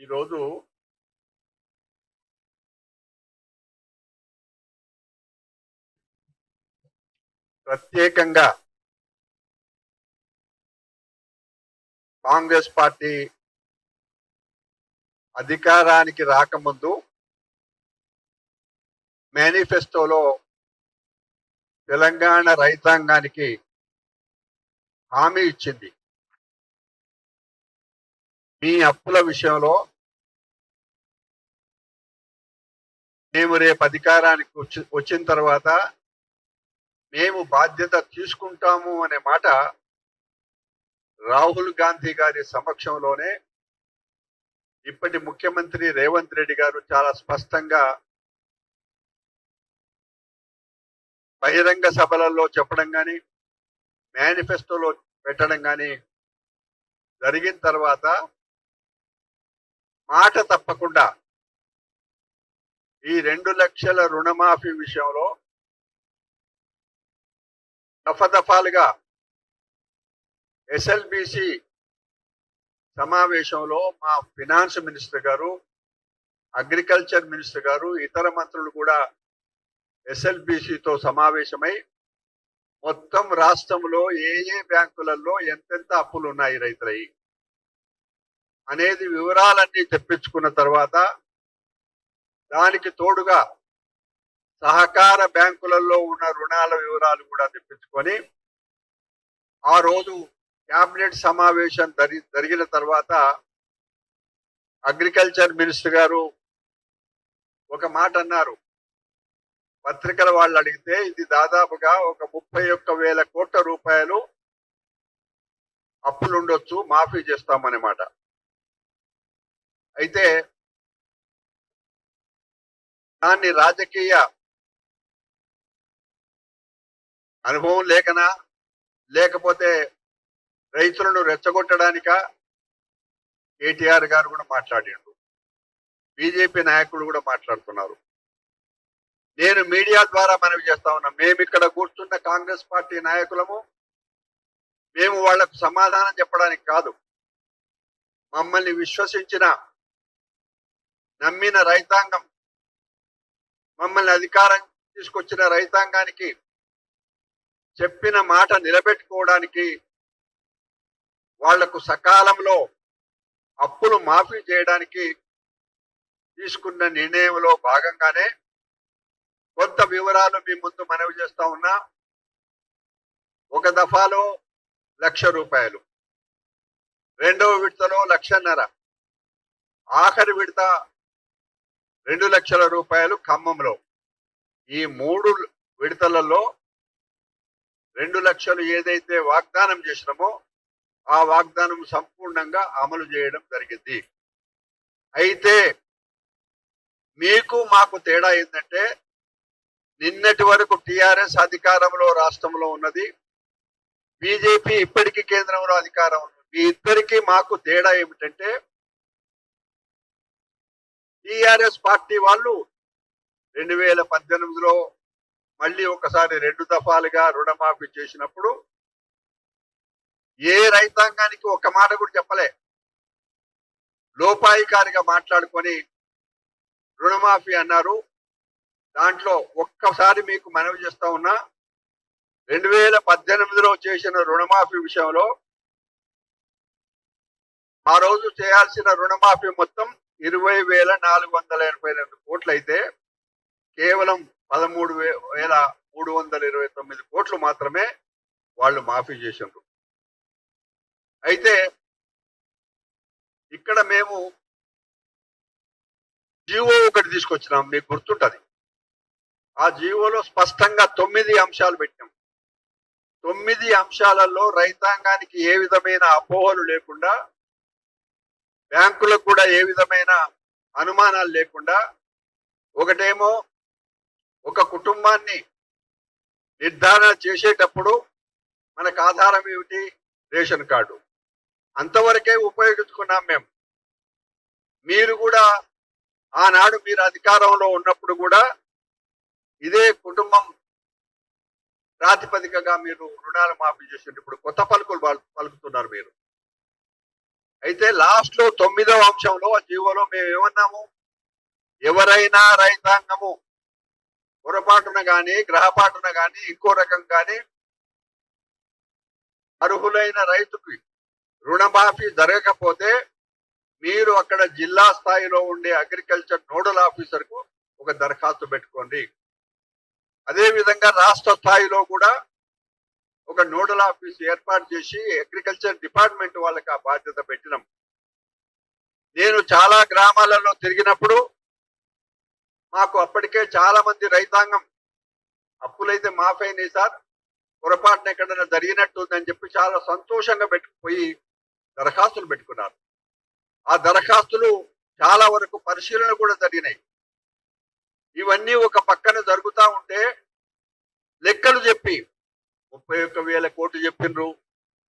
ఈరోజు ప్రత్యేకంగా కాంగ్రెస్ పార్టీ అధికారానికి రాకముందు మేనిఫెస్టోలో తెలంగాణ రైతాంగానికి హామీ ఇచ్చింది. మీ అప్పుల విషయంలో మేము రేపు అధికారానికి వచ్చిన తర్వాత మేము బాధ్యత తీసుకుంటాము అనే మాట రాహుల్ గాంధీ గారి సమక్షంలోనే ఇప్పటి ముఖ్యమంత్రి రేవంత్ రెడ్డి గారు చాలా స్పష్టంగా బహిరంగ సభలలో చెప్పడం కానీ మేనిఫెస్టోలో పెట్టడం కానీ జరిగిన తర్వాత మాట తప్పకుండా ఈ 2 లక్షల రుణమాఫీ విషయంలో దఫాలుగా ఎస్ఎల్బిసి సమావేశంలో మా ఫినాన్స్ మినిస్టర్ గారు, అగ్రికల్చర్ మినిస్టర్ గారు, ఇతర మంత్రులు కూడా ఎస్ఎల్బిసితో సమావేశమై మొత్తం రాష్ట్రంలో ఏ బ్యాంకులలో ఎంతెంత అప్పులు ఉన్నాయి రైతులై అనేది వివరాలన్నీ తెప్పించుకున్న తర్వాత దానికి తోడుగా సహకార బ్యాంకులలో ఉన్న రుణాల వివరాలు కూడా తెప్పించుకొని ఆ రోజు క్యాబినెట్ సమావేశం జరిగిన తర్వాత అగ్రికల్చర్ మినిస్టర్ గారు ఒక మాట అన్నారు. పత్రికల వాళ్ళు అడిగితే ఇది దాదాపుగా ఒక 31,000 కోట్ల రూపాయలు అప్పులుండొచ్చు, మాఫీ చేస్తామనే మాట. అయితే దాన్ని రాజకీయ అనుభవం లేకనా లేకపోతే రైతులను రెచ్చగొట్టడానిక కేటీఆర్ గారు కూడా మాట్లాడిండు, బీజేపీ నాయకులు కూడా మాట్లాడుతున్నారు. నేను మీడియా ద్వారా మనవి చేస్తా ఉన్నా, మేము ఇక్కడ కూర్చున్న కాంగ్రెస్ పార్టీ నాయకులము మేము వాళ్లకు సమాధానం చెప్పడానికి కాదు, మమ్మల్ని విశ్వసించిన నమ్మిన రైతాంగం, మమ్మల్ని అధికారం తీసుకొచ్చిన రైతాంగానికి చెప్పిన మాట నిలబెట్టుకోవడానికి వాళ్లకు సకాలంలో అప్పులు మాఫీ చేయడానికి తీసుకున్న నిర్ణయంలో భాగంగానే కొంత వివరాలు మీ ముందు మనవి చేస్తా ఉన్నా. ఒక దఫాలో 1,00,000 రూపాయలు, రెండవ విడతలో 1,50,000, ఆఖరి విడత 2 లక్షల రూపాయలు ఖమ్మంలో. ఈ 3 విడతలలో 2 లక్షలు ఏదైతే వాగ్దానం చేసినామో ఆ వాగ్దానం సంపూర్ణంగా అమలు చేయడం జరిగింది. అయితే మీకు మాకు తేడా ఏంటంటే నిన్నటి వరకు టిఆర్ఎస్ అధికారంలో రాష్ట్రంలో ఉన్నది, బీజేపీ ఇప్పటికీ కేంద్రంలో అధికారం ఉన్నది. ఈ ఇద్దరికి మాకు తేడా ఏమిటంటే టిఆర్ఎస్ పార్టీ వాళ్ళు 2018లో మళ్ళీ ఒకసారి 2 దఫాలుగా రుణమాఫీ చేసినప్పుడు ఏ రైతాంగానికి ఒక మాట కూడా చెప్పలే, లోపాయికారిగా మాట్లాడుకొని రుణమాఫీ అన్నారు. దాంట్లో ఒక్కసారి మీకు మనవి చేస్తా ఉన్నా, 2018లో చేసిన రుణమాఫీ విషయంలో ఆ రోజు చేయాల్సిన రుణమాఫీ మొత్తం 20,482 కోట్లు అయితే కేవలం 13,329 కోట్లు మాత్రమే వాళ్ళు మాఫీ చేసిండ్రు. అయితే ఇక్కడ మేము జీవో ఒకటి తీసుకొచ్చినాం, మీకు గుర్తుంటది. ఆ జీవోలో స్పష్టంగా 9 అంశాలు పెట్టాం. 9 అంశాలలో రైతాంగానికి ఏ విధమైన అపోహలు లేకుండా, బ్యాంకులకు కూడా ఏ విధమైన అనుమానాలు లేకుండా, ఒకటేమో ఒక కుటుంబాన్ని నిర్ధారణ చేసేటప్పుడు మనకు ఆధారం ఏమిటి? Ration card. అంతవరకే ఉపయోగించుకున్నాం మేము. మీరు కూడా ఆనాడు మీరు అధికారంలో ఉన్నప్పుడు కూడా ఇదే కుటుంబం ప్రాతిపదికగా మీరు రుణాలు మాఫీ చేసిండ్రు. ఇప్పుడు కొత్త పలుకులు పలుకుతున్నారు మీరు. అయితే లాస్ట్ లో 9వ అంశంలో ఆ జీవోలో మేము ఏమన్నాము, ఎవరైనా రైతాంగము పొరపాటున గాని గ్రహపాటున గాని ఇంకో రకం గాని అర్హులైన రైతుకి రుణమాఫీ జరగకపోతే మీరు అక్కడ జిల్లా స్థాయిలో ఉండే అగ్రికల్చర్ నోడల్ ఆఫీసర్ కు ఒక దరఖాస్తు పెట్టుకోండి. అదే విధంగా రాష్ట్ర స్థాయిలో కూడా ఒక నోడల్ ఆఫీస్ ఏర్పాటు చేసి అగ్రికల్చర్ డిపార్ట్మెంట్ వాళ్ళకి ఆ బాధ్యత పెట్టినాం. నేను చాలా గ్రామాలలో తిరిగినప్పుడు మాకు అప్పటికే చాలా మంది రైతాంగం అప్పులైతే మాఫైనాయి సార్, పొరపాటున ఎక్కడైనా జరిగినట్టు ఉందని చెప్పి చాలా సంతోషంగా పెట్టుకుపోయి దరఖాస్తులు పెట్టుకున్నారు. ఆ దరఖాస్తులు చాలా వరకు పరిశీలన కూడా జరిగినాయి. ఇవన్నీ ఒక పక్కన జరుగుతూ ఉంటే లెక్కలు చెప్పి 31,000 కోట్లు చెప్పిండ్రు,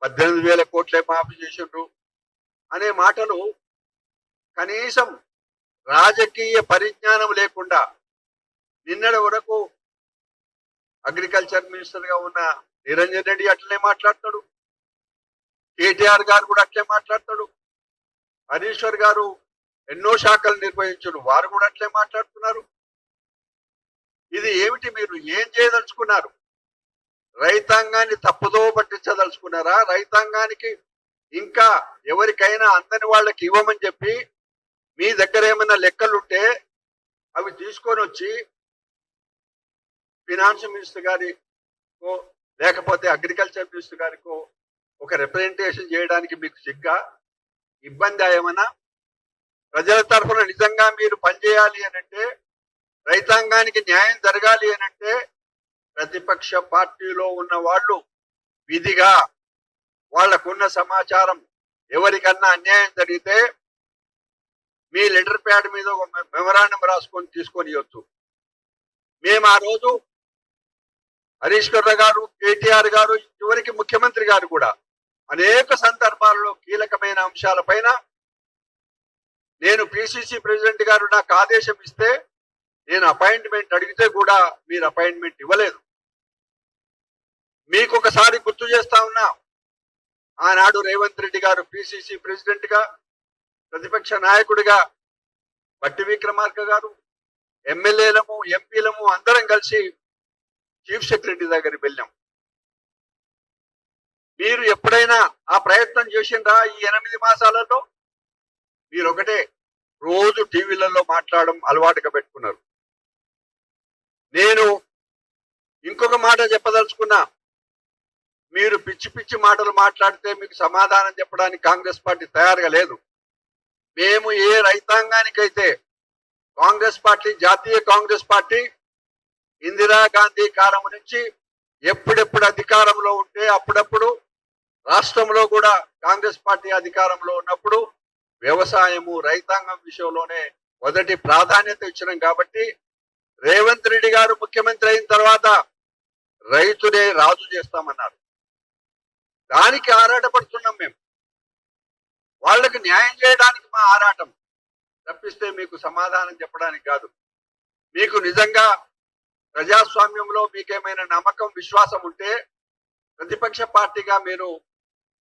18,000 కోట్లే మాఫీ చేసిండ్రు అనే మాటలు కనీసం రాజకీయ పరిజ్ఞానం లేకుండా నిన్నటి వరకు అగ్రికల్చర్ మినిస్టర్ గా ఉన్న నిరంజన్ రెడ్డి అట్లనే మాట్లాడతాడు, కేటీఆర్ గారు కూడా అట్లే మాట్లాడతాడు, హరీశ్వర్ గారు ఎన్నో శాఖలు నిర్వహించారు, వారు కూడా అట్లే మాట్లాడుతున్నారు. ఇది ఏమిటి, మీరు ఏం చేయదలుచుకున్నారు? రైతాంగాన్ని తప్పుదో పట్టించదలుచుకున్నారా? రైతాంగానికి ఇంకా ఎవరికైనా అందని వాళ్ళకి ఇవ్వమని చెప్పి మీ దగ్గర ఏమైనా లెక్కలుంటే అవి తీసుకొని వచ్చి ఫినాన్స్ మినిస్టర్ గారికో లేకపోతే అగ్రికల్చర్ మినిస్టర్ గారికో ఒక రిప్రజెంటేషన్ చేయడానికి మీకు సిగ్గా, ఇబ్బంది ఏమన్నా? ప్రజల తరఫున నిజంగా మీరు పనిచేయాలి అనంటే, రైతాంగానికి న్యాయం జరగాలి అనంటే ప్రతిపక్ష పార్టీలో ఉన్న వాళ్ళు విధిగా వాళ్లకున్న సమాచారం ఎవరికన్నా అన్యాయం జరిగితే మీ లెటర్ ప్యాడ్ మీద ఒక మెమరాండం రాసుకొని తీసుకొని ఇవ్వచ్చు. మేము ఆ రోజు హరీశ్వర్ గారు, కేటీఆర్ గారు, చివరికి ముఖ్యమంత్రి గారు కూడా అనేక సందర్భాలలో కీలకమైన అంశాలపైన నేను పిసిసి ప్రెసిడెంట్ గారు నాకు ఆదేశం ఇస్తే నేను అపాయింట్మెంట్ అడిగితే కూడా మీరు అపాయింట్మెంట్ ఇవ్వలేదు. మీకు ఒకసారి గుర్తు చేస్తా ఉన్నా, ఆనాడు రేవంత్ రెడ్డి గారు పిసిసి ప్రెసిడెంట్ గా, ప్రతిపక్ష నాయకుడిగా బట్టి విక్రమార్క గారు, ఎమ్మెల్యేలము ఎంపీలము అందరం కలిసి చీఫ్ సెక్రటరీ దగ్గరికి వెళ్ళాం. మీరు ఎప్పుడైనా ఆ ప్రయత్నం చేసిండ్రా? ఈ 8 మాసాలలో మీరు ఒకటే రోజు టీవీలలో మాట్లాడడం అలవాటుగా పెట్టుకున్నారు. నేను ఇంకొక మాట చెప్పదలుచుకున్నా, మీరు పిచ్చి పిచ్చి మాటలు మాట్లాడితే మీకు సమాధానం చెప్పడానికి కాంగ్రెస్ పార్టీ తయారుగా లేదు. మేము ఏ రైతాంగానికైతే కాంగ్రెస్ పార్టీ, జాతీయ కాంగ్రెస్ పార్టీ ఇందిరాగాంధీ కాలం నుంచి ఎప్పుడెప్పుడు అధికారంలో ఉంటే అప్పుడప్పుడు రాష్ట్రంలో కూడా కాంగ్రెస్ పార్టీ అధికారంలో ఉన్నప్పుడు వ్యవసాయము రైతాంగం విషయంలోనే మొదటి ప్రాధాన్యత ఇచ్చినాం. కాబట్టి రేవంత్ రెడ్డి గారు ముఖ్యమంత్రి అయిన తర్వాత రైతునే రాజు చేస్తామన్నారు. దానికి ఆరాటపడుతున్నాం మేము. వాళ్ళకి న్యాయం చేయడానికి మా ఆరాటం తప్పిస్తే మీకు సమాధానం చెప్పడానికి కాదు. మీకు నిజంగా ప్రజాస్వామ్యంలో మీకేమైనా నమ్మకం, విశ్వాసం ఉంటే ప్రతిపక్ష పార్టీగా మీరు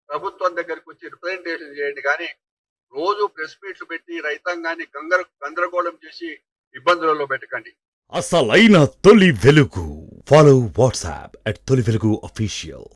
ప్రభుత్వం దగ్గరికి వచ్చి రిప్రజెంటేషన్ చేయండి. కానీ రోజు ప్రెస్ మీట్లు పెట్టి రైతాంగాన్ని గందరగోళం చేసి ఇబ్బందులలో పెట్టకండి. అసలైన తొలి వెలుగు. ఫాలో వాట్సాప్ @తొలి వెలుగు అఫీషియల్.